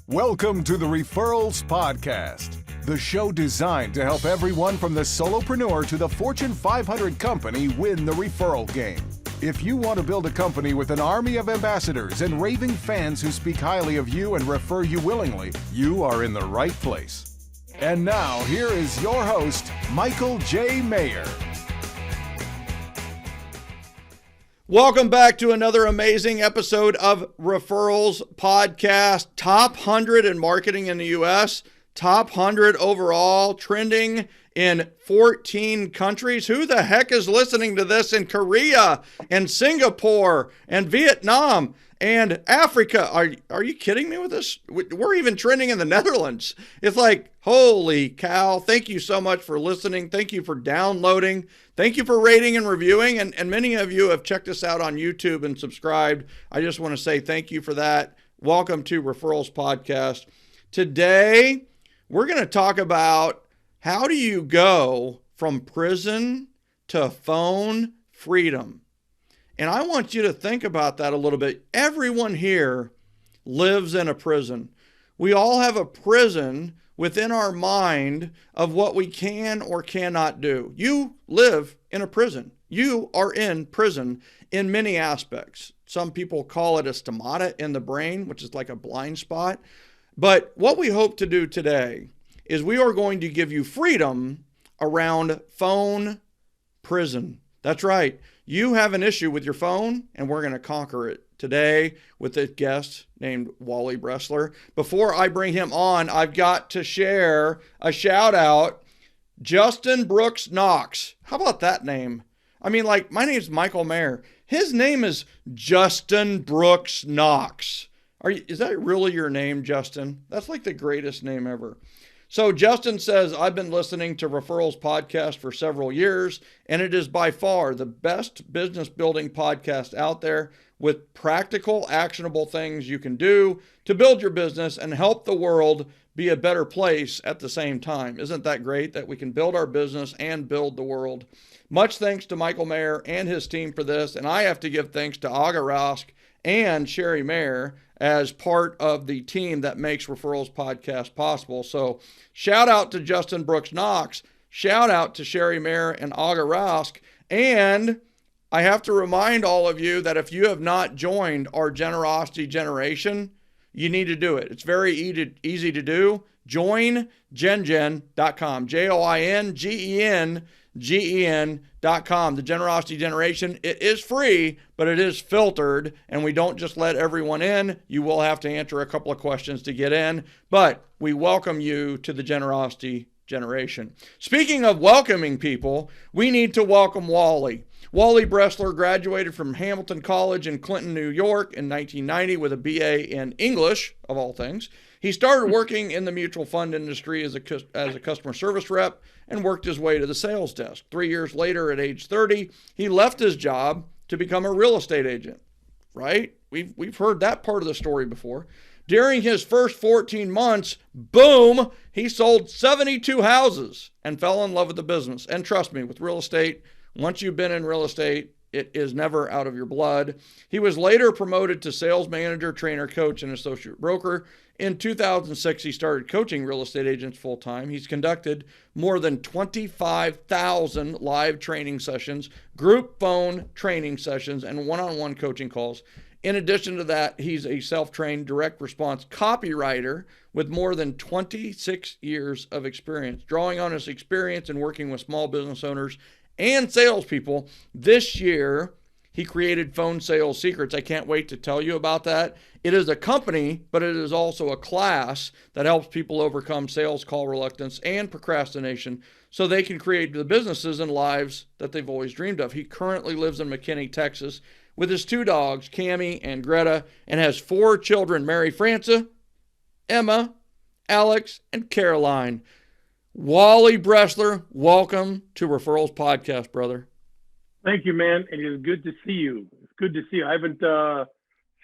Welcome to the Referrals Podcast, the show designed to help everyone from the solopreneur to the Fortune 500 company win the referral game. If you want to build a company with an army of ambassadors and raving fans who speak highly of you and refer you willingly, you are in the right place. And now, here is your host, Michael J. Maher. Welcome back to another amazing episode of Referrals Podcast. Top 100 in marketing in the U.S., top 100 overall, trending in 14 countries. Who the heck is listening to this in Korea and Singapore and Vietnam and Africa? Are you kidding me with this? We're even trending in the Netherlands. It's like, holy cow. Thank you so much for listening. Thank you for downloading. Thank you for rating and reviewing. And many of you have checked us out on YouTube and subscribed. I just want to say thank you for that. Welcome to Referrals Podcast. Today, we're going to talk about how do you go from prison to phone freedom. And I want you to think about that a little bit. Everyone here lives in a prison. We all have a prison within our mind of what we can or cannot do. You live in a prison. You are in prison in many aspects. Some people call it a stomata in the brain, which is like a blind spot. But what we hope to do today is we are going to give you freedom around phone prison. That's right. You have an issue with your phone, and we're going to conquer it today with a guest named Wally Bressler. Before I bring him on, I've got to share a shout out. Justin Brooks Knox. How about that name? I mean, like, my name's Michael Maher. His name is Justin Brooks Knox. Is that really your name, Justin? That's like the greatest name ever. So Justin says, I've been listening to Referrals Podcast for several years, and it is by far the best business building podcast out there with practical, actionable things you can do to build your business and help the world be a better place at the same time. Isn't that great that we can build our business and build the world? Much thanks to Michael Maher and his team for this, and I have to give thanks to Aga Rask and Sherry Mayer as part of the team that makes Referrals Podcast possible. So shout out to Justin Brooks Knox, shout out to Sherry Mayer and Aga Rask. And I have to remind all of you that if you have not joined our Generosity Generation, you need to do it. It's very easy to do. Join gengen.com, JOINGENGEN.com. The Generosity Generation, it is free, but it is filtered, and we don't just let everyone in. You will have to answer a couple of questions to get in, but we welcome you to the Generosity Generation. Speaking of welcoming people, we need to welcome Wally. Wally Bressler graduated from Hamilton College in Clinton, New York in 1990 with a BA in English, of all things. He started working in the mutual fund industry as a customer service rep and worked his way to the sales desk. 3 years later, at age 30, he left his job to become a real estate agent, right? We've heard that part of the story before. During his first 14 months, boom, he sold 72 houses and fell in love with the business. And trust me, with real estate, once you've been in real estate, it is never out of your blood. He was later promoted to sales manager, trainer, coach, and associate broker. In 2006, he started coaching real estate agents full-time. He's conducted more than 25,000 live training sessions, group phone training sessions, and one-on-one coaching calls. In addition to that, he's a self-trained direct response copywriter with more than 26 years of experience. Drawing on his experience in working with small business owners and salespeople, this year he created Phone Sales Secrets. I can't wait to tell you about that. It is a company, but it is also a class that helps people overcome sales call reluctance and procrastination so they can create the businesses and lives that they've always dreamed of. He currently lives in McKinney, Texas, with his two dogs, Cammie and Greta, and has 4 children, Mary Frances, Emma, Alex, and Caroline. Wally Bressler, welcome to Referrals Podcast, brother. Thank you, man. It is good to see you. It's good to see you. I haven't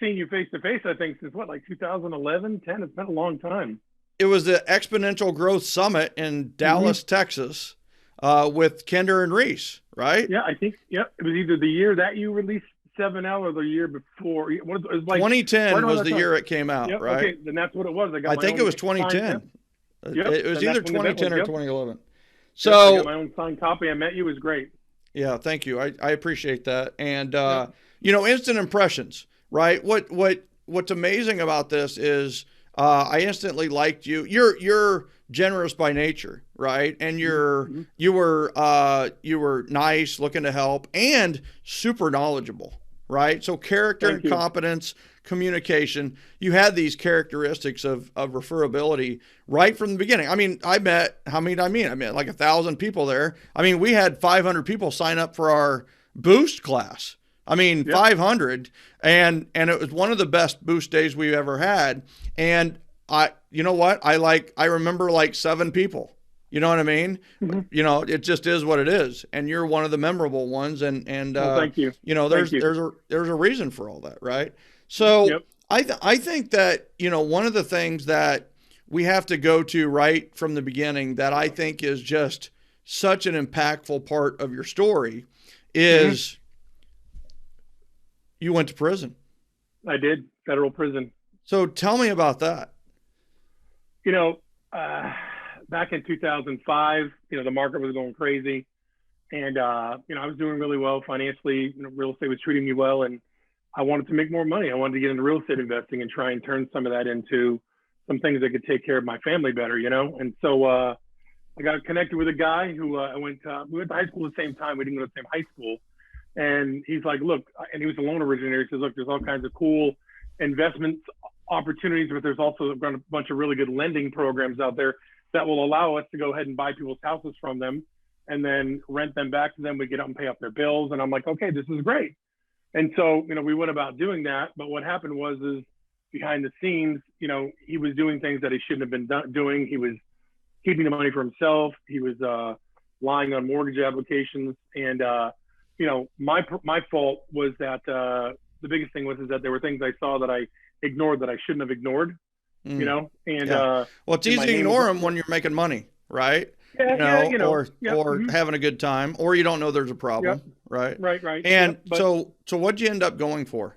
seen you face to face, I think, since like 2011, 10? It's been a long time. It was the Exponential Growth Summit in Dallas, Texas, with Kinder and Reese, right? Yeah, I think, it was either the year that you released 7L or the year before? It was like 2010 right was the year it came out, yep, right? Okay, then that's what it was. I think it was 2010. Yep. It was either 2010 or yep. 2011. Yep, So I got my own signed copy. I met you. It was great. Yeah, thank you. I appreciate that. And Yep. instant impressions, right? What's amazing about this is I instantly liked you. You're generous by nature, right? And you were nice, looking to help, and super knowledgeable, right? So character and competence, communication, you had these characteristics of referability right from the beginning. I mean, I met like 1,000 people there. I mean, we had 500 people sign up for our boost class. I mean, 500, and it was one of the best boost days we've ever had. And you know what? I remember like 7 people. You know what I mean? Mm-hmm. It just is what it is, and you're one of the memorable ones. And well, thank you. There's a reason for all that, right? So I think that one of the things that we have to go to right from the beginning that I think is just such an impactful part of your story is you went to prison. I did, federal prison. So tell me about that. Back in 2005, the market was going crazy, and I was doing really well financially. Real estate was treating me well, and I wanted to make more money. I wanted to get into real estate investing and try and turn some of that into some things that could take care of my family better, And so I got connected with a guy who we went to high school at the same time. We didn't go to the same high school. And he's like, look, and he was a loan originator. He says, look, there's all kinds of cool investment opportunities, but there's also a bunch of really good lending programs out there that will allow us to go ahead and buy people's houses from them and then rent them back to them. We get out and pay off their bills. And I'm like, okay, this is great. And so, we went about doing that. But what happened is behind the scenes, he was doing things that he shouldn't have been doing. He was keeping the money for himself. He was lying on mortgage applications. And, my fault was that the biggest thing was that there were things I saw that I ignored that I shouldn't have ignored, And well, it's easy to ignore them when you're making money, right? Or having a good time, or you don't know there's a problem, right? Right. And so what'd you end up going for?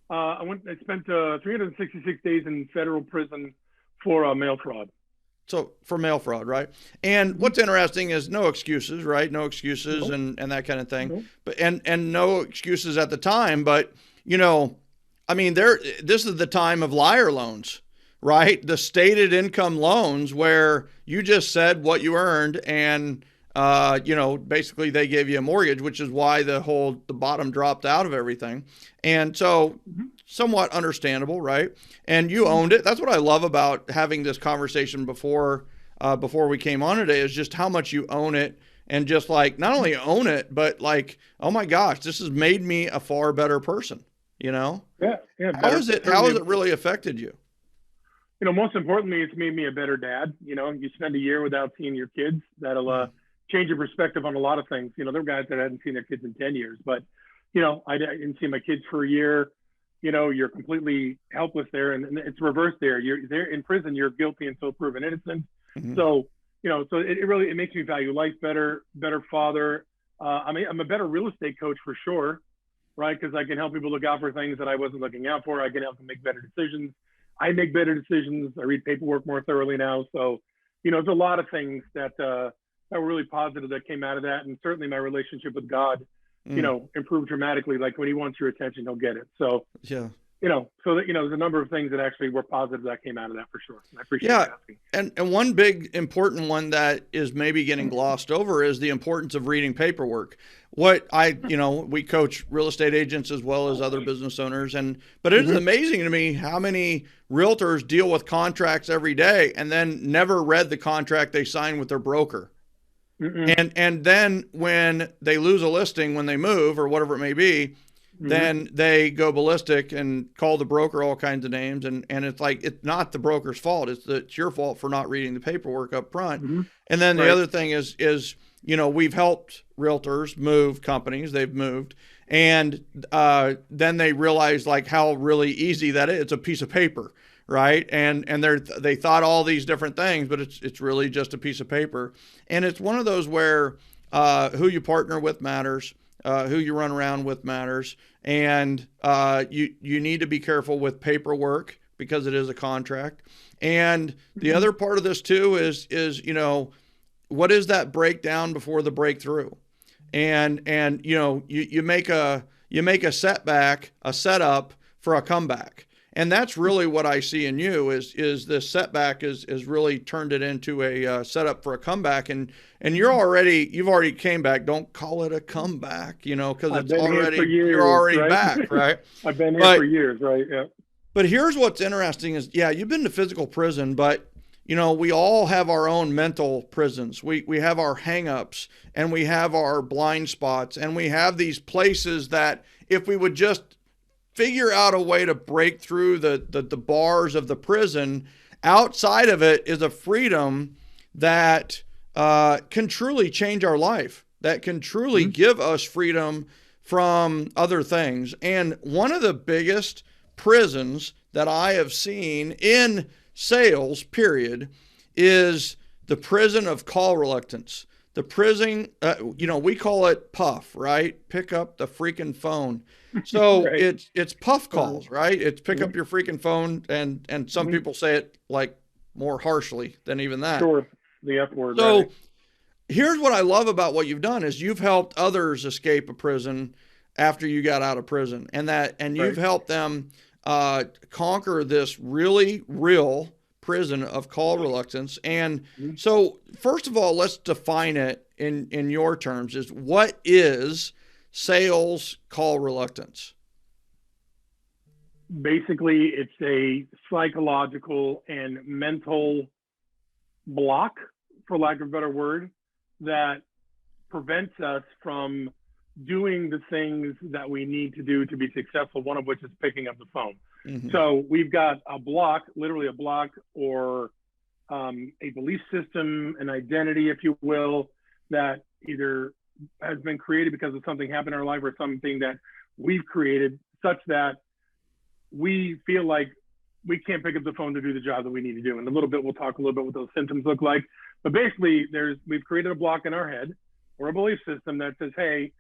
I spent 366 days in federal prison for mail fraud. So for mail fraud, right? And what's interesting is no excuses, right? No excuses and that kind of thing. But and no excuses at the time, but this is the time of liar loans, right? The stated income loans where you just said what you earned and basically they gave you a mortgage, which is why the bottom dropped out of everything. And so somewhat understandable, right? And you owned it. That's what I love about having this conversation before we came on today is just how much you own it and just like not only own it, but like, oh my gosh, this has made me a far better person, Yeah. How has it really affected you? Most importantly, it's made me a better dad. You spend a year without seeing your kids. That'll change your perspective on a lot of things. There are guys that hadn't seen their kids in 10 years, but, I didn't see my kids for a year. You're completely helpless there. And it's reversed there. You're there in prison, you're guilty until proven innocent. So, so it makes me value life better father. I'm a better real estate coach for sure, right? Because I can help people look out for things that I wasn't looking out for. I can help them make better decisions. I make better decisions. I read paperwork more thoroughly now. So, there's a lot of things that were really positive that came out of that. And certainly my relationship with God, improved dramatically. Like when he wants your attention, he'll get it. So, there's a number of things that actually were positive that came out of that for sure. I appreciate you asking. And one big important one that is maybe getting glossed over is the importance of reading paperwork. We coach real estate agents as well as other business owners. But it is amazing to me how many realtors deal with contracts every day and then never read the contract they signed with their broker. And then when they lose a listing, when they move or whatever it may be, then they go ballistic and call the broker all kinds of names. And it's like, it's not the broker's fault. It's your fault for not reading the paperwork up front. And then the other thing is, we've helped realtors move companies. They've moved. And then they realize like how really easy that is. It's a piece of paper. Right. And they thought all these different things, but it's really just a piece of paper. And it's one of those where who you partner with matters. who you run around with matters. And you need to be careful with paperwork because it is a contract. And the other part of this too is what is that breakdown before the breakthrough? And you make a setback, a setup for a comeback. And that's really what I see in you is this setback is really turned it into a setup for a comeback. And you've already came back. Don't call it a comeback, because it's already, you're already right? Back, right? I've been here for years, right? Yeah. But here's what's interesting is, you've been to physical prison, but we all have our own mental prisons. We have our hangups and we have our blind spots and we have these places that if we would just figure out a way to break through the bars of the prison, outside of it is a freedom that can truly change our life, that can truly give us freedom from other things. And one of the biggest prisons that I have seen in sales, period, is the prison of call reluctance. The prison, we call it puff, right? Pick up the freaking phone. So right. It's puff calls, right? It's pick up your freaking phone, and some people say it like more harshly than even that. Sure, the F word. So right. Here's what I love about what you've done is you've helped others escape a prison after you got out of prison, and you've helped them conquer this really real prison of call reluctance. And so first of all, let's define it in your terms. Is what is sales call reluctance? Basically, it's a psychological and mental block, for lack of a better word, that prevents us from doing the things that we need to do to be successful, one of which is picking up the phone. So we've got a block, literally a block, or a belief system, an identity, if you will, that either has been created because of something happened in our life or something that we've created, such that we feel like we can't pick up the phone to do the job that we need to do. And a little bit, we'll talk a little bit what those symptoms look like. But basically, we've created a block in our head or a belief system that says, hey,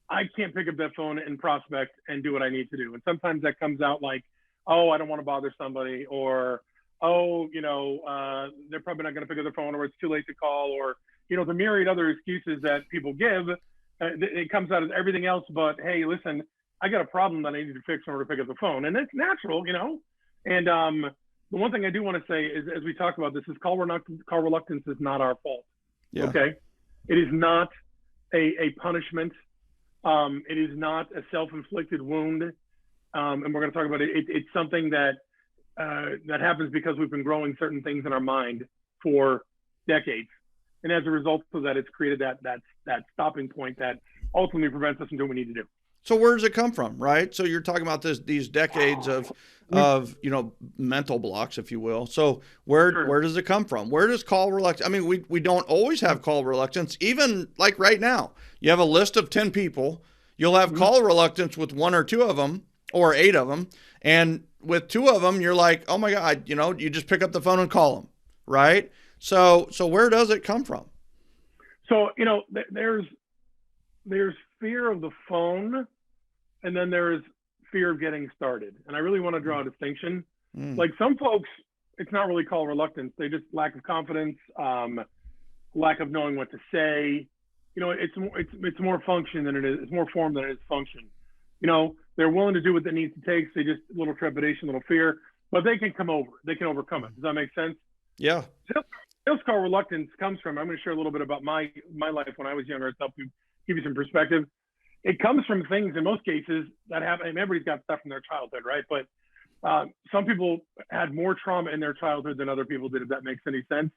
I can't pick up that phone and prospect and do what I need to do. And sometimes that comes out like, oh, I don't want to bother somebody, or, oh, they're probably not going to pick up the phone, or it's too late to call, or, the myriad other excuses that people give. It comes out as everything else but, hey, listen, I got a problem that I need to fix in order to pick up the phone. And that's natural, And the one thing I do want to say is, as we talk about this, is call reluctance is not our fault. Yeah. Okay? It is not a punishment. It is not a self-inflicted wound. And we're going to talk about it. It's something that happens because we've been growing certain things in our mind for decades. And as a result of that, it's created that stopping point that ultimately prevents us from doing what we need to do. So where does it come from, right? So you're talking about these decades of mental blocks, if you will. So where does it come from? Where does call reluctance? I mean, we don't always have call reluctance. Even like right now, you have a list of 10 people. You'll have call reluctance with 1 or 2 of them, or 8 of them, and with 2 of them, you're like, oh my God, you just pick up the phone and call them, right? So where does it come from? So there's fear of the phone, and then there's fear of getting started. And I really want to draw a distinction. Like some folks, it's not really call reluctance. They just lack of confidence, lack of knowing what to say. It's more function than it is. It's more form than it is function. They're willing to do what it needs to take. They just a little trepidation, a little fear, but they can they can overcome it. Does that make sense? Yeah. Sales call reluctance comes from, I'm going to share a little bit about my life when I was younger. It's help give you some perspective. It comes from things in most cases that happen. And everybody's got stuff from their childhood, right? But some people had more trauma in their childhood than other people did, if that makes any sense.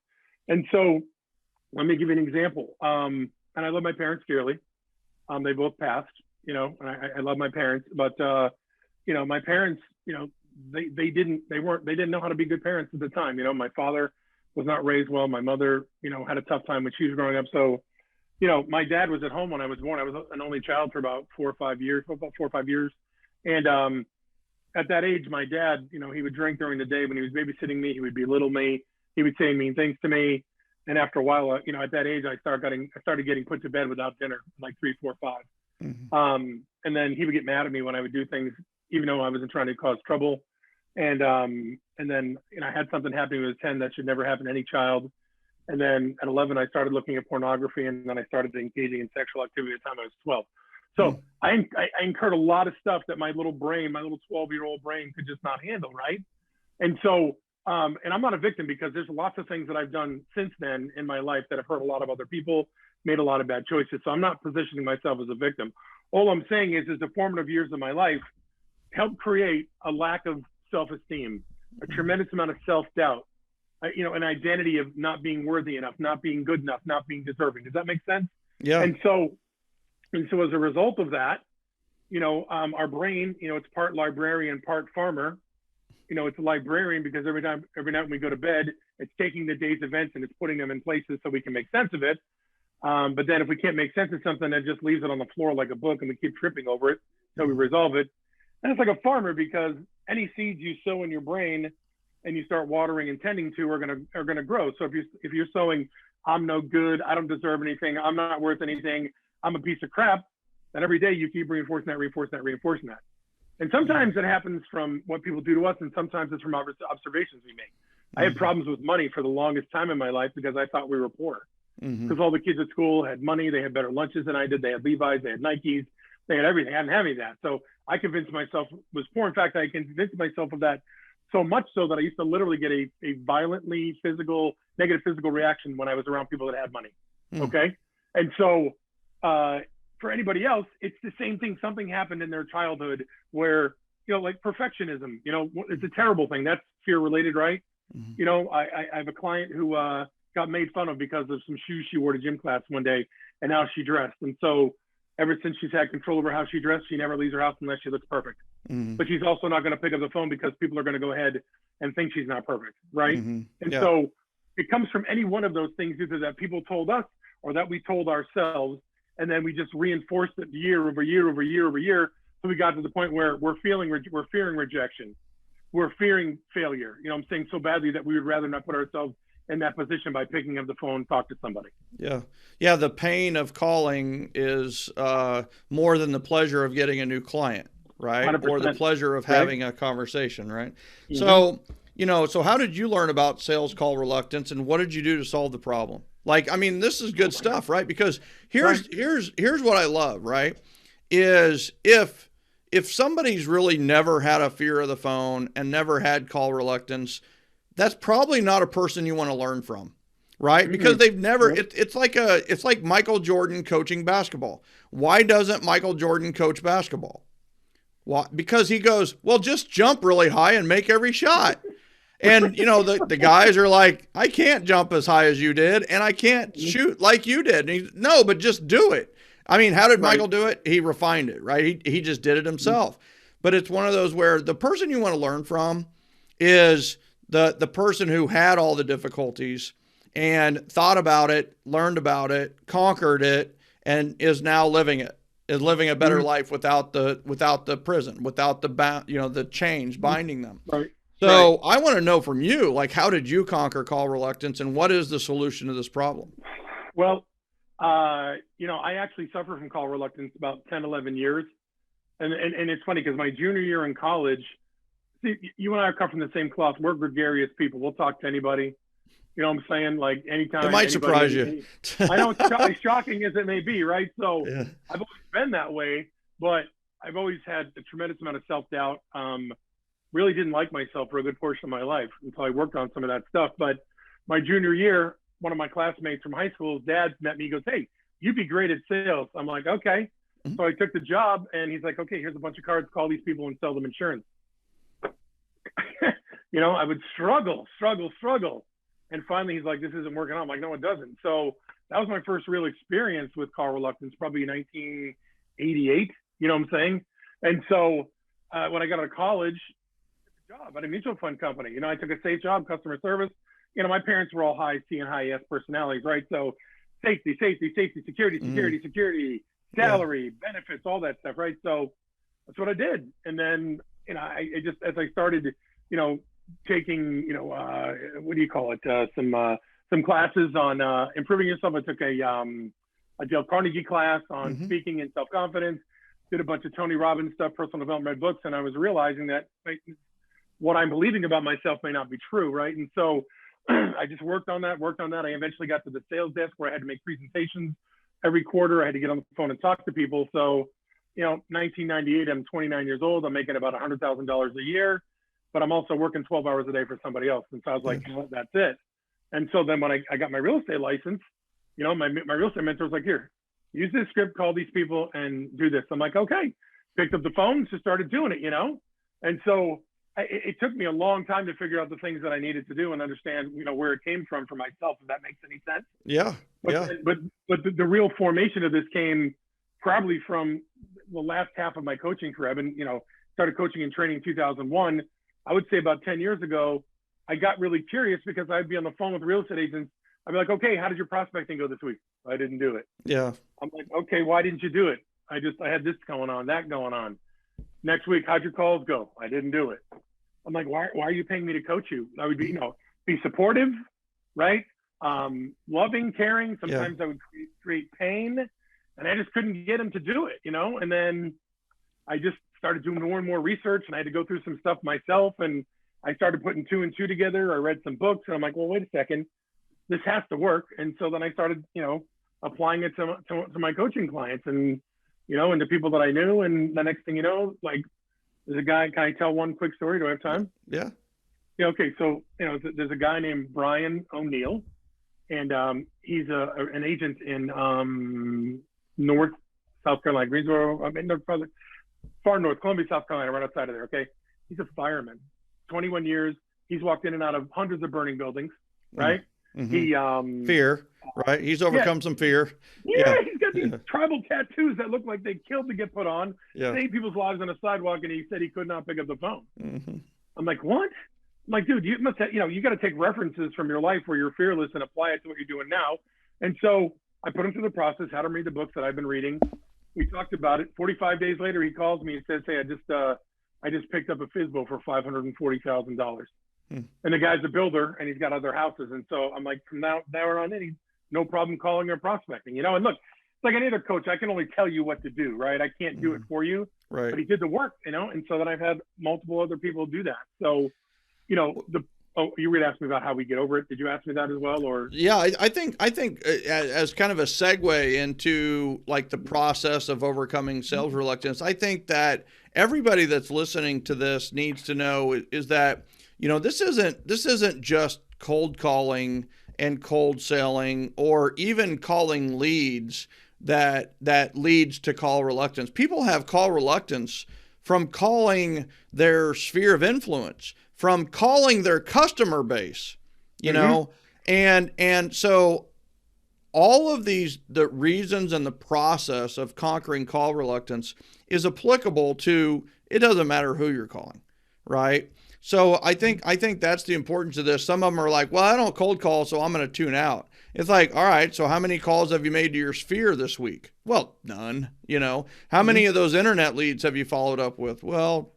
And so let me give you an example. And I love my parents dearly. They both passed, and I love my parents, but my parents, they didn't know how to be good parents at the time. My father was not raised well. My mother, had a tough time when she was growing up. So, my dad was at home when I was born. I was an only child for about 4 or 5 years. And at that age, my dad, he would drink during the day. When he was babysitting me, he would belittle me. He would say mean things to me. And after a while, at that age, I started getting put to bed without dinner, like 3, 4, 5. And then he would get mad at me when I would do things, even though I wasn't trying to cause trouble. And then, I had something happen when I was 10 that should never happen to any child. And then at 11, I started looking at pornography, and then I started engaging in sexual activity at the time I was 12. So I incurred a lot of stuff that my little brain, my little 12-year-old brain could just not handle, right? And so, and I'm not a victim, because there's lots of things that I've done since then in my life that have hurt a lot of other people, made a lot of bad choices. So I'm not positioning myself as a victim. All I'm saying is the formative years of my life helped create a lack of self-esteem, a tremendous amount of self-doubt, an identity of not being worthy enough, not being good enough, not being deserving. Does that make sense? Yeah. And so as a result of that, our brain, it's part librarian, part farmer. It's a librarian because every night when we go to bed, it's taking the day's events and it's putting them in places so we can make sense of it. But then if we can't make sense of something, it just leaves it on the floor like a book, and we keep tripping over it until we resolve it. And it's like a farmer, because any seeds you sow in your brain and you start watering and tending to are gonna grow. So if you're sowing, I'm no good, I don't deserve anything, I'm not worth anything, I'm a piece of crap, then every day you keep reinforcing that. And sometimes it happens from what people do to us, and sometimes it's from observations we make. I had problems with money for the longest time in my life because I thought we were poor. Because all the kids at school had money, they had better lunches than I did, they had Levi's, they had Nikes, they had everything. I didn't have any of that. So I convinced myself it was poor. In fact, I convinced myself of that so much so that I used to literally get a violently negative physical reaction when I was around people that had money. Okay. And so for anybody else, it's the same thing. Something happened in their childhood where, like perfectionism, it's a terrible thing. That's fear related, right? I have a client who got made fun of because of some shoes she wore to gym class one day and how she dressed. And so ever since she's had control over how she dressed, she never leaves her house unless she looks perfect. But she's also not going to pick up the phone because people are going to go ahead and think she's not perfect, right? So it comes from any one of those things, either that people told us or that we told ourselves, and then we just reinforced it year over year over year over year. So we got to the point where we're fearing rejection, we're fearing failure. I'm saying so badly that we would rather not put ourselves in that position by picking up the phone and talk to somebody. Yeah. The pain of calling is more than the pleasure of getting a new client, right? 100%. Or the pleasure of having a conversation, right? So, so how did you learn about sales call reluctance, and what did you do to solve the problem? This is good stuff, right? Because here's what I love, right? Is if somebody's really never had a fear of the phone and never had call reluctance, that's probably not a person you want to learn from, right? Because they've never, it's like Michael Jordan coaching basketball. Why doesn't Michael Jordan coach basketball? Why? Because he goes, well, just jump really high and make every shot. And, the guys are like, I can't jump as high as you did, and I can't shoot like you did. And no, but just do it. How did Michael do it? He refined it, right? He just did it himself. But it's one of those where the person you want to learn from is the person who had all the difficulties and thought about it, learned about it, conquered it, and is now living it, is living a better life without the prison, without the chains binding them. Right. So I want to know from you, how did you conquer call reluctance, and what is the solution to this problem? Well, I actually suffered from call reluctance about 10, 11 years. And it's funny because my junior year in college, see, you and I come from the same cloth. We're gregarious people. We'll talk to anybody. You know what I'm saying? Like anytime. It might surprise you. I know it's shocking as it may be, right? So I've always been that way, but I've always had a tremendous amount of self-doubt. Really didn't like myself for a good portion of my life until I worked on some of that stuff. But my junior year, one of my classmates from high school's dad met me. He goes, "Hey, you'd be great at sales." I'm like, "Okay." So I took the job, and he's like, "Okay, here's a bunch of cards. Call these people and sell them insurance." I would struggle. And finally, he's like, "This isn't working out." I'm like, "No, it doesn't." So that was my first real experience with call reluctance, probably in 1988. You know what I'm saying? And so when I got out of college, I took a job at a mutual fund company. I took a safe job, customer service. My parents were all high C and high S personalities, right? So safety, security, salary, benefits, all that stuff, right? So that's what I did. And then, I just, as I started, taking, what do you call it? Some classes on improving yourself. I took a a Dale Carnegie class on Mm-hmm. speaking and self-confidence, did a bunch of Tony Robbins stuff, personal development books, and I was realizing that what I'm believing about myself may not be true, right? And so I just worked on that. I eventually got to the sales desk where I had to make presentations every quarter. I had to get on the phone and talk to people. So, 1998, I'm 29 years old. I'm making about $100,000 a year, but I'm also working 12 hours a day for somebody else. And so I was like, that's it. And so then when I got my real estate license, my real estate mentor was like, here, use this script, call these people and do this. I'm like, okay. Picked up the phone, just started doing it, And so it took me a long time to figure out the things that I needed to do and understand, where it came from for myself, if that makes any sense. Yeah. But the real formation of this came probably from the last half of my coaching career. I've been, started coaching and training in 2001. I would say about 10 years ago, I got really curious because I'd be on the phone with real estate agents. I'd be like, okay, how did your prospecting go this week? I didn't do it. Yeah. I'm like, okay, why didn't you do it? I had this going on, that going on. Next week, how'd your calls go? I didn't do it. I'm like, why are you paying me to coach you? I would be, be supportive, right? Loving, caring. Sometimes I would create pain, and I just couldn't get him to do it, And then I just started doing more and more research, and I had to go through some stuff myself, and I started putting two and two together. I read some books, and I'm like, well, wait a second, this has to work. And so then I started, applying it to my coaching clients, and and the people that I knew. And the next thing you know, like, there's a guy. Can I tell one quick story? Do I have time? Yeah. Yeah. Okay. So there's a guy named Brian O'Neill, and he's an agent in North South Carolina, Greensboro. I'm in far north, Columbia, South Carolina, right outside of there. Okay. He's a fireman, 21 years. He's walked in and out of hundreds of burning buildings. Right. Mm-hmm. He fear. Right. He's overcome some fear. Yeah. He's got these tribal tattoos that look like they killed to get put on. Yeah. Saved people's lives on a sidewalk, and he said he could not pick up the phone. Mm-hmm. I'm like, what? I'm like, dude, you must have, you got to take references from your life where you're fearless and apply it to what you're doing now. And so I put him through the process, had him read the books that I've been reading. We talked about it. 45 days later, he calls me and says, hey, I just picked up a FSBO for $540,000. And the guy's a builder, and he's got other houses. And so I'm like, from now on in, no problem calling or prospecting, And look, it's like any other coach, I can only tell you what to do, right? I can't do it for you. Right. But he did the work, And so then I've had multiple other people do that. So, you would ask me about how we get over it. Did you ask me that as well, or? Yeah, I think as kind of a segue into like the process of overcoming sales reluctance, I think that everybody that's listening to this needs to know is that, this isn't just cold calling and cold selling or even calling leads that leads to call reluctance. People have call reluctance from calling their sphere of influence, from calling their customer base, and so all of the reasons and the process of conquering call reluctance is applicable to, it doesn't matter who you're calling, right? So I think that's the importance of this. Some of them are like, well, I don't cold call, so I'm going to tune out. It's like, all right, so how many calls have you made to your sphere this week? Well, none. How many of those internet leads have you followed up with? Well,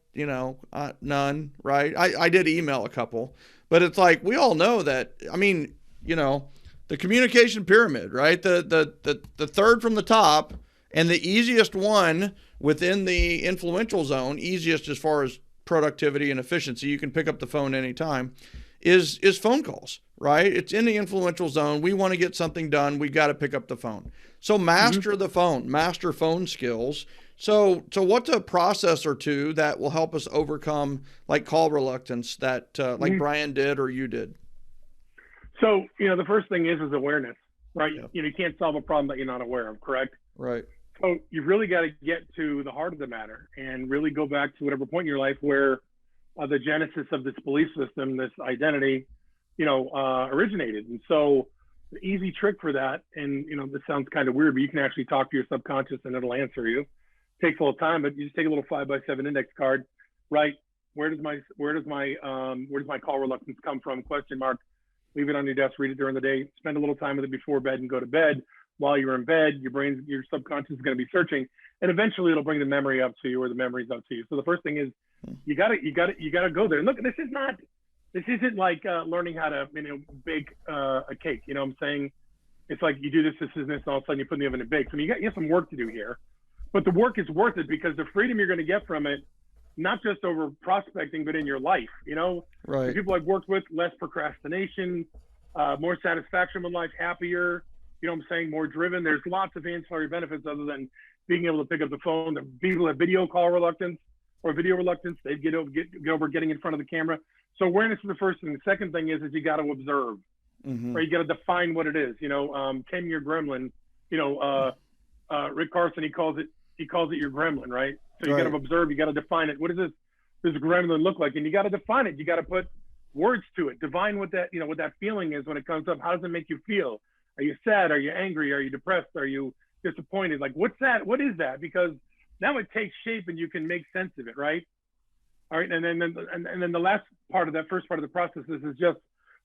none, right? I did email a couple, but it's like, we all know that, the communication pyramid, right? The third from the top and the easiest one within the influential zone, easiest as far as productivity and efficiency, you can pick up the phone anytime, is phone calls, right? It's in the influential zone. We want to get something done. We got to pick up the phone. So master the phone, master phone skills. So what's a process or two that will help us overcome like call reluctance that like Brian did or you did? So, the first thing is awareness, right? Yeah. You can't solve a problem that you're not aware of, correct? Right. So you've really got to get to the heart of the matter and really go back to whatever point in your life where the genesis of this belief system, this identity, originated. And so the easy trick for that, and, this sounds kind of weird, but you can actually talk to your subconscious and it'll answer you. Takes a little time, but you just take a little 5x7 index card, right? Where does my call reluctance come from? Question mark. Leave it on your desk, read it during the day, spend a little time with it before bed and go to bed. While you're in bed, your subconscious is going to be searching, and eventually it'll bring the memory up to you or the memories up to you. So the first thing is you got to go there. And look, this isn't like learning how to bake a cake. I'm saying It's like you do this, and all of a sudden you put in the oven and bake. So you have some work to do here, but the work is worth it because the freedom you're going to get from it, not just over prospecting, but in your life, Right. The people I've worked with, less procrastination, more satisfaction in life, happier, what I'm saying, more driven. There's lots of ancillary benefits other than being able to pick up the phone. The people have video call reluctance or video reluctance. They get over getting in front of the camera. So awareness is the first thing. The second thing is you got to observe, right? You got to define what it is. 10-year gremlin. Rick Carson, he calls it your gremlin, right? So you got to observe. You got to define it. What does this gremlin look like? And you got to define it. You got to put words to it. Define what that what that feeling is when it comes up. How does it make you feel? Are you sad? Are you angry? Are you depressed? Are you disappointed? Like, what's that? What is that? Because now it takes shape and you can make sense of it, right? All right, and then the last part of that first part of the process is just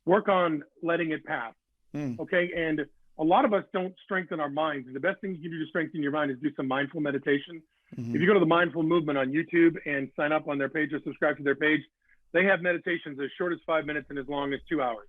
work on letting it pass. Okay, and a lot of us don't strengthen our minds. The best thing you can do to strengthen your mind is do some mindful meditation. If you go to the Mindful Movement on YouTube and sign up on their page or subscribe to their page, they have meditations as short as 5 minutes and as long as 2 hours.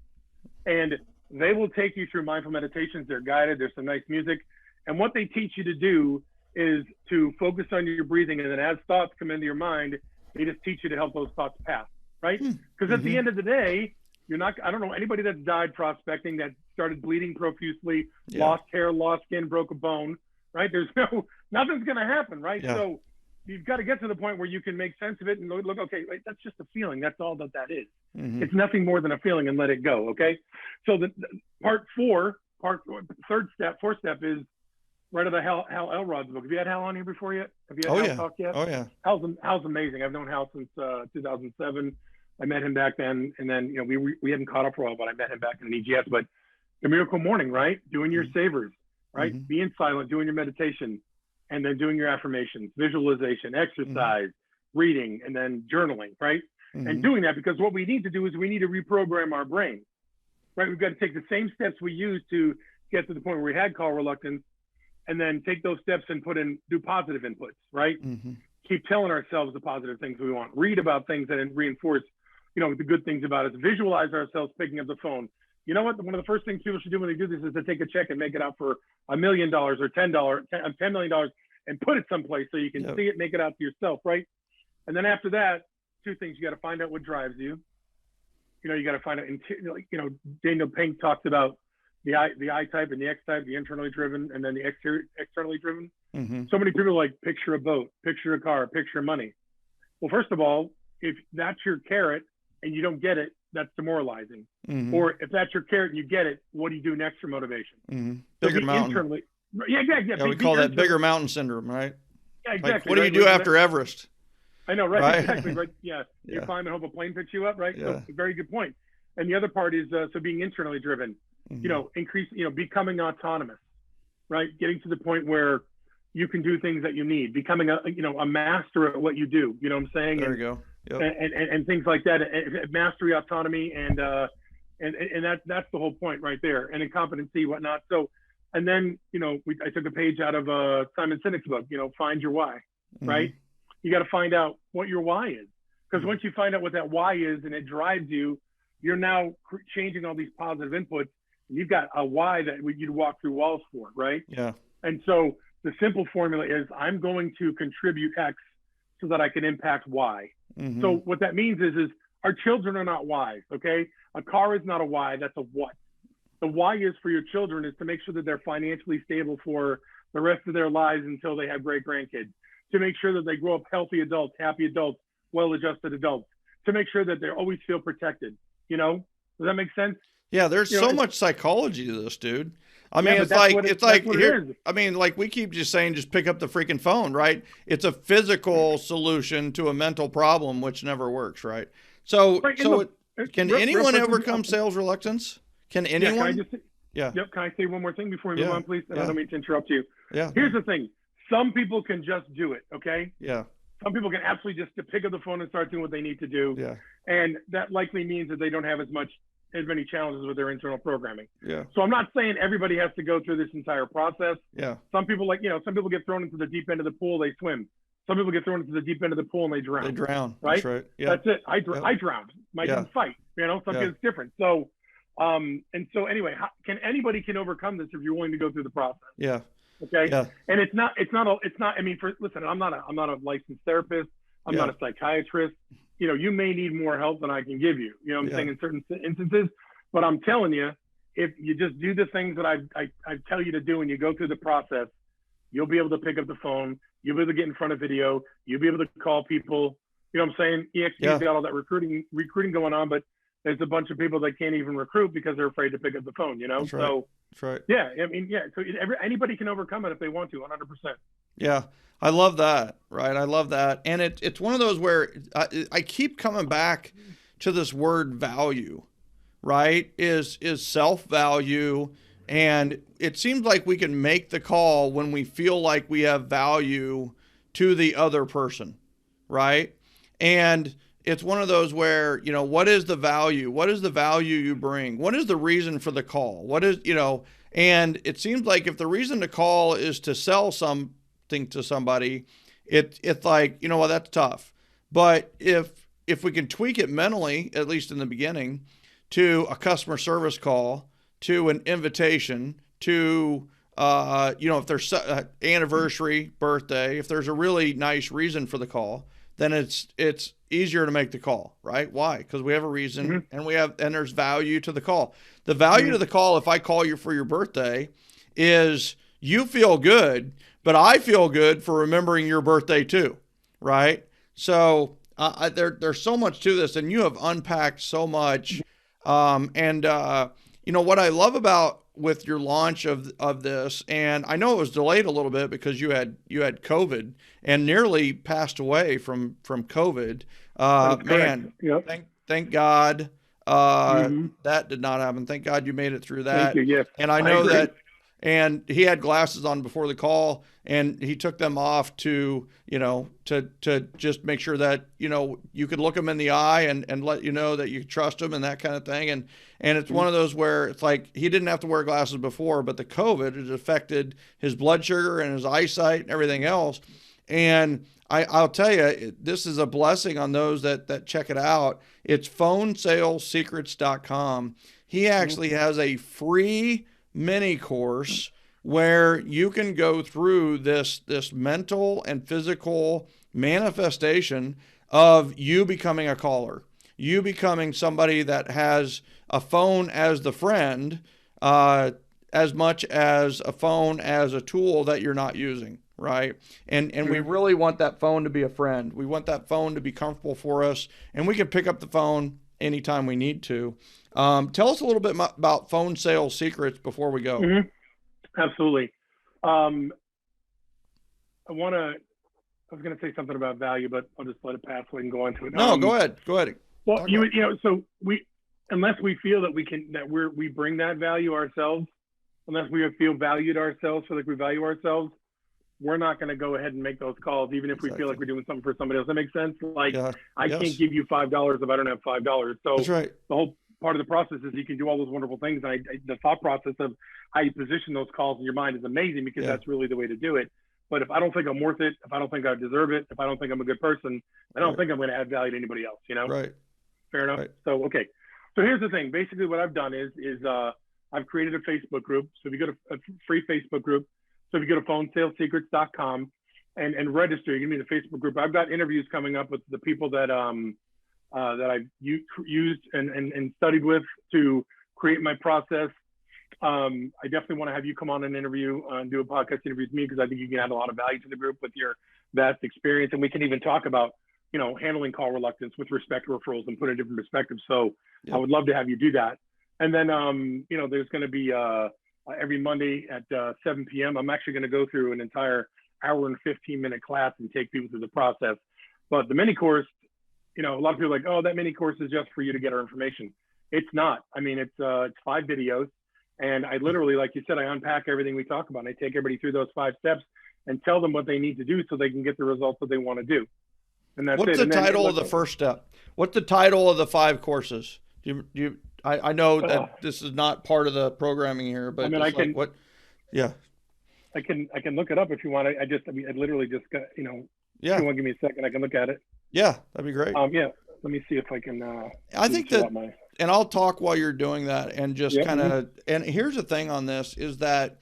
And they will take you through mindful meditations. They're guided. There's some nice music. And what they teach you to do is to focus on your breathing. And then as thoughts come into your mind, they just teach you to help those thoughts pass, right? Because at the end of the day, I don't know anybody that's died prospecting that started bleeding profusely, lost hair, lost skin, broke a bone, right? Nothing's going to happen, right? Yeah. So you've got to get to the point where you can make sense of it and look, okay, wait, that's just a feeling. That's all that is. It's nothing more than a feeling, and let it go, okay? So the fourth step is right out of Hal Elrod's book. Have you had Hal on here before yet? Have you had Hal talk yet? Oh, yeah. Hal's amazing. I've known Hal since 2007. I met him back then, and then we hadn't caught up for a while, but I met him back in an EGS. But the miracle morning, right? Doing your savers, right? Being silent, doing your meditation, and then doing your affirmations, visualization, exercise, reading, and then journaling, right? And doing that because what we need to do is we need to reprogram our brain, right? We've got to take the same steps we used to get to the point where we had call reluctance, and then take those steps and do positive inputs, right? Keep telling ourselves the positive things we want. Read about things that reinforce, the good things about us. Visualize ourselves picking up the phone. You know what? One of the first things people should do when they do this is to take a check and make it out for $1 million or $10 million and put it someplace so you can see it, make it out to yourself, right? And then after that, two things. You got to find out what drives you. You got to find out, Daniel Pink talks about the I type and the X type, the internally driven, and then the externally driven. So many people picture a boat, picture a car, picture money. Well, first of all, if that's your carrot and you don't get it, that's demoralizing. Or if that's your carrot and you get it, what do you do next for motivation? Bigger mountain. Yeah. We call that bigger mountain syndrome, right? Yeah, exactly. Like, what do you do after Everest? I know, right? Exactly, right? Yeah. You climb and hope a plane picks you up, right? Yeah. So, very good point. And the other part is being internally driven. Increase, becoming autonomous, right? Getting to the point where you can do things that you need, becoming a master at what you do. You know what I'm saying? There you go. Yep. And things like that, mastery, autonomy, and that's the whole point right there, and incompetency, whatnot. So, and then I took a page out of Simon Sinek's book. Find your why, right? You got to find out what your why is, because once you find out what that why is and it drives you, you're now changing all these positive inputs. And you've got a why that you'd walk through walls for, right? Yeah. And so the simple formula is I'm going to contribute X so that I can impact Y. So what that means is our children are not Ys, okay? A car is not a why, that's a what. The why is for your children is to make sure that they're financially stable for the rest of their lives until they have great grandkids, to make sure that they grow up healthy adults, happy adults, well-adjusted adults, to make sure that they always feel protected. Does that make sense? Yeah, there's so much psychology to this, dude. I mean, it's like here, I mean, like we keep just saying, just pick up the freaking phone, right? It's a physical solution to a mental problem, which never works, right? So, can anyone overcome sales reluctance? Can anyone? Can I say one more thing before we move on, please? And I don't mean to interrupt you. Yeah. Here's the thing. Some people can just do it, okay? Yeah. Some people can absolutely just pick up the phone and start doing what they need to do. Yeah. And that likely means that they don't have as many challenges with their internal programming. Yeah. So I'm not saying everybody has to go through this entire process. Yeah. Some people some people get thrown into the deep end of the pool, they swim. Some people get thrown into the deep end of the pool and they drown. They drown. Right? That's right. Yeah. That's it. I drowned. I didn't fight. Some people it's different. So And so anyway, anybody can overcome this if you're willing to go through the process. Yeah. Okay. Yeah. And I mean, listen, I'm not a licensed therapist. I'm not a psychiatrist. You may need more help than I can give you. You know what I'm saying, in certain instances. But I'm telling you, if you just do the things that I tell you to do and you go through the process, you'll be able to pick up the phone. You'll be able to get in front of video. You'll be able to call people. You know what I'm saying? EXP's got all that recruiting going on, but there's a bunch of people that can't even recruit because they're afraid to pick up the phone, That's right. So, that's right. Yeah, I mean, yeah. So anybody can overcome it if they want to, 100%. Yeah, I love that. Right, I love that, and it's one of those where I keep coming back to this word value. Right, is self-value, and it seems like we can make the call when we feel like we have value to the other person, right? And it's one of those where, what is the value? What is the value you bring? What is the reason for the call? What is, and it seems like if the reason to call is to sell something to somebody, it's like, well, that's tough. But if we can tweak it mentally, at least in the beginning, to a customer service call, to an invitation, to, if there's anniversary, birthday, if there's a really nice reason for the call, then it's easier to make the call, right? Why? Because we have a reason, and there's value to the call. The value to the call, if I call you for your birthday, is you feel good, but I feel good for remembering your birthday too, right? So there's so much to this, and you have unpacked so much. What I love about with your launch of this, and I know it was delayed a little bit because you had COVID and nearly passed away from COVID. Man, yep. Thank God that did not happen. Thank God you made it through that. Thank you. Yes. And I know that. And he had glasses on before the call, and he took them off to just make sure that, you could look him in the eye and let you know that you trust him and that kind of thing. And it's one of those where it's like he didn't have to wear glasses before, but the COVID has affected his blood sugar and his eyesight and everything else. And I'll tell you, this is a blessing on those that check it out. It's phonesalesecrets.com. He actually has a free mini course where you can go through this mental and physical manifestation of you becoming a caller, you becoming somebody that has a phone as the friend, as much as a phone as a tool that you're not using, right? And we really want that phone to be a friend. We want that phone to be comfortable for us, and we can pick up the phone anytime we need to. Tell us a little bit about Phone Sales Secrets before we go. Absolutely. I was going to say something about value, but I'll just let it pass so we can go into it. No, go ahead. Well, so unless we feel that we bring that value ourselves, unless we feel valued ourselves, feel like we value ourselves, we're not going to go ahead and make those calls, even if we feel like we're doing something for somebody else. That makes sense? Like, I can't give you $5 if I don't have $5. So that's right. The whole part of the process is you can do all those wonderful things. And the thought process of how you position those calls in your mind is amazing, because that's really the way to do it. But if I don't think I'm worth it, if I don't think I deserve it, if I don't think I'm a good person, I don't think I'm going to add value to anybody else, Right. Fair enough. Right. So, okay. So here's the thing. Basically what I've done is I've created a Facebook group. So if you go to a free Facebook group, so if you go to phonesalesecrets.com and register, you can be in the Facebook group. I've got interviews coming up with the people that I've used and studied with to create my process. I definitely want to have you come on an interview and do a podcast interview with me, because I think you can add a lot of value to the group with your vast experience. And we can even talk about, handling call reluctance with respect to referrals and put a different perspective. So I would love to have you do that. And then, there's going to be every Monday at 7 p.m. I'm actually going to go through an entire hour and 15-minute class and take people through the process. But the mini course, a lot of people are like, oh, that mini course is just for you to get our information. It's not. I mean, it's 5 videos. And I literally, like you said, I unpack everything we talk about. And I take everybody through those 5 steps and tell them what they need to do so they can get the results that they want to do. And that's What's it. the title of the first step? What's the title of the 5 courses? I know that this is not part of the programming here, but I can look it up if you want. I literally just got, if you want to give me a second, I can look at it. Yeah, that'd be great. Let me see if I can. I think that I'll talk while you're doing that, and just kind of, and here's the thing on this is that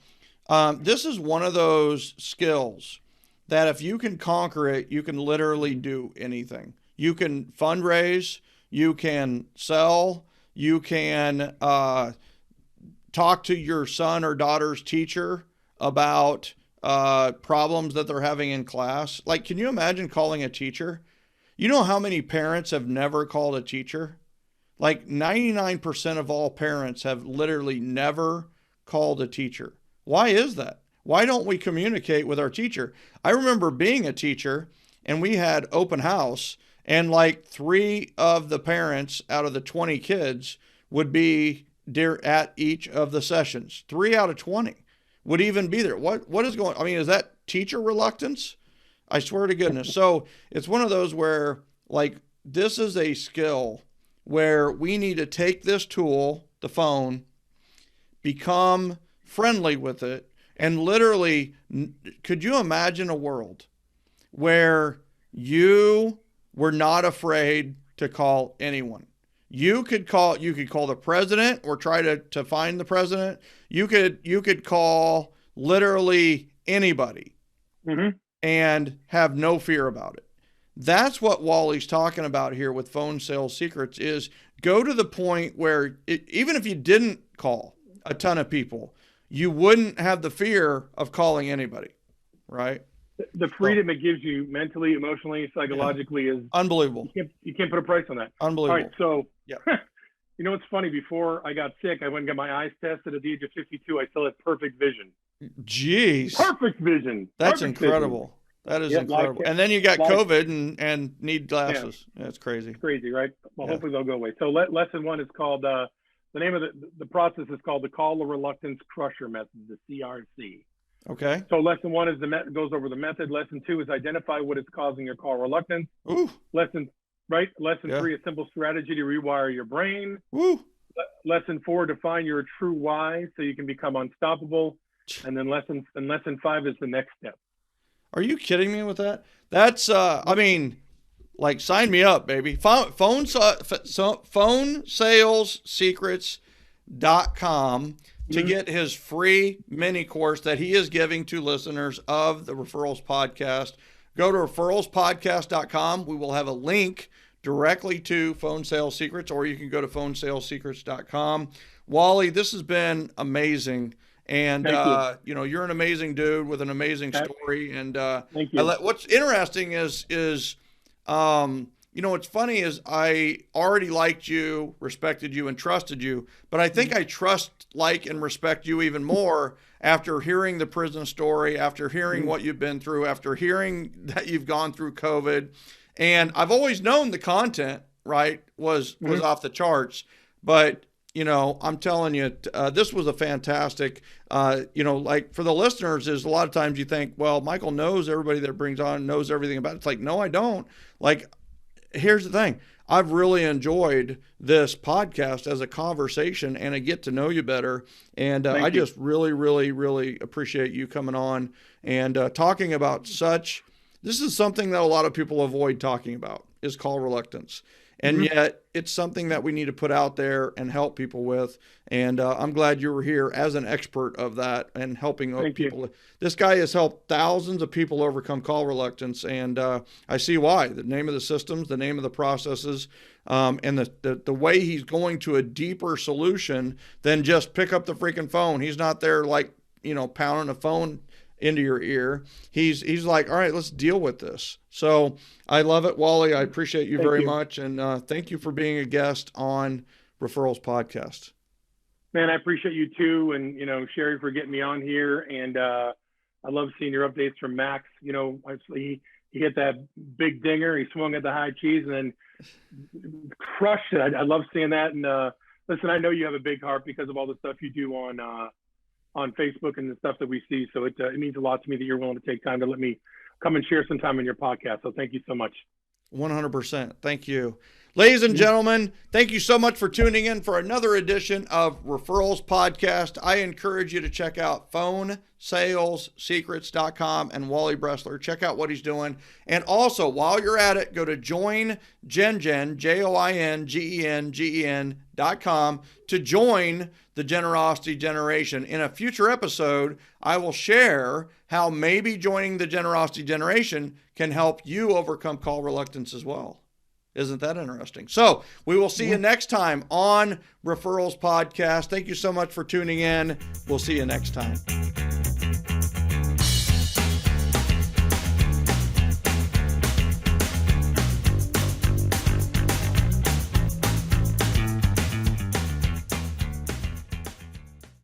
this is one of those skills that if you can conquer it, you can literally do anything. You can fundraise, you can sell, you can talk to your son or daughter's teacher about problems that they're having in class. Like, can you imagine calling a teacher? You know how many parents have never called a teacher? Like 99% of all parents have literally never called a teacher. Why is that? Why don't we communicate with our teacher? I remember being a teacher and we had open house, and like 3 of the parents out of the 20 kids would be there at each of the sessions. 3 out of 20 would even be there. What is going on? I mean, is that teacher reluctance? I swear to goodness. So it's one of those where, like, this is a skill where we need to take this tool, the phone, become friendly with it, and literally, could you imagine a world where you were not afraid to call anyone? You could call the president or try to find the president. You could call literally anybody and have no fear about it. That's what Wally's talking about here with phone sales secrets, is go to the point where even if you didn't call a ton of people, you wouldn't have the fear of calling anybody, right? The freedom it gives you mentally, emotionally, psychologically is unbelievable. You can't put a price on that. Unbelievable. All right, so you know what's funny? Before I got sick, I went and got my eyes tested. At the age of 52, I still had perfect vision. Jeez. Perfect vision. That's Perfect incredible. Vision. That is incredible. And then you got COVID and need glasses. Yeah. That's crazy. It's crazy, right? Well, hopefully they'll go away. So lesson 1 is called, the name of the process is called the Call Reticence Crusher Method, the CRC. Okay. So lesson 1 is goes over the method. Lesson 2 is identify what is causing your call reluctance. Ooh. Lesson 3, a simple strategy to rewire your brain. Woo. Lesson 4, define your true why so you can become unstoppable. And then lesson 5 is the next step. Are you kidding me with that? That's I mean, like, sign me up, baby. PhoneSalesSecrets.com to get his free mini course that he is giving to listeners of the Referrals Podcast. Go to referralspodcast.com. We will have a link directly to Phone Sales Secrets, or you can go to phonesalesecrets.com. Wally, this has been amazing. And, you know, you're an amazing dude with an amazing story. And thank you. What's interesting is you know, what's funny is I already liked you, respected you, and trusted you. But I think I trust, like, and respect you even more after hearing the prison story, after hearing what you've been through, after hearing that you've gone through COVID. And I've always known the content, right, was off the charts. But, you know, I'm telling you, this was a fantastic, you know, like, for the listeners, is a lot of times you think, well, Michael knows everybody that brings on, knows everything about it. It's like, no, I don't. Like, here's the thing. I've really enjoyed this podcast as a conversation and a get to know you better. And I just really, really, really appreciate you coming on and talking about this is something that a lot of people avoid talking about, is call reluctance. And yet it's something that we need to put out there and help people with. And I'm glad you were here as an expert of that and helping people. This guy has helped thousands of people overcome call reluctance. And I see why. The name of the systems, the name of the processes, and the way he's going to a deeper solution than just pick up the freaking phone. He's not there, like, you know, pounding a phone into your ear. He's like, all right, let's deal with this. So I love it, Wally. I appreciate you very much. And thank you for being a guest on Referrals Podcast. Man, I appreciate you too. And, you know, Sherry, for getting me on here. And I love seeing your updates from Max. You know, obviously he hit that big dinger. He swung at the high cheese and then crushed it. I love seeing that. And listen, I know you have a big heart because of all the stuff you do on Facebook and the stuff that we see. So it means a lot to me that you're willing to take time to let me come and share some time in your podcast. So thank you so much. 100%. Thank you. Ladies and gentlemen, thank you so much for tuning in for another edition of Referrals Podcast. I encourage you to check out phonesalessecrets.com and Wally Bressler. Check out what he's doing. And also, while you're at it, go to joinGenGen, JOINGENGEN.com to join the Generosity Generation. In a future episode, I will share how maybe joining the Generosity Generation can help you overcome call reluctance as well. Isn't that interesting? So we will see you next time on Referrals Podcast. Thank you so much for tuning in. We'll see you next time.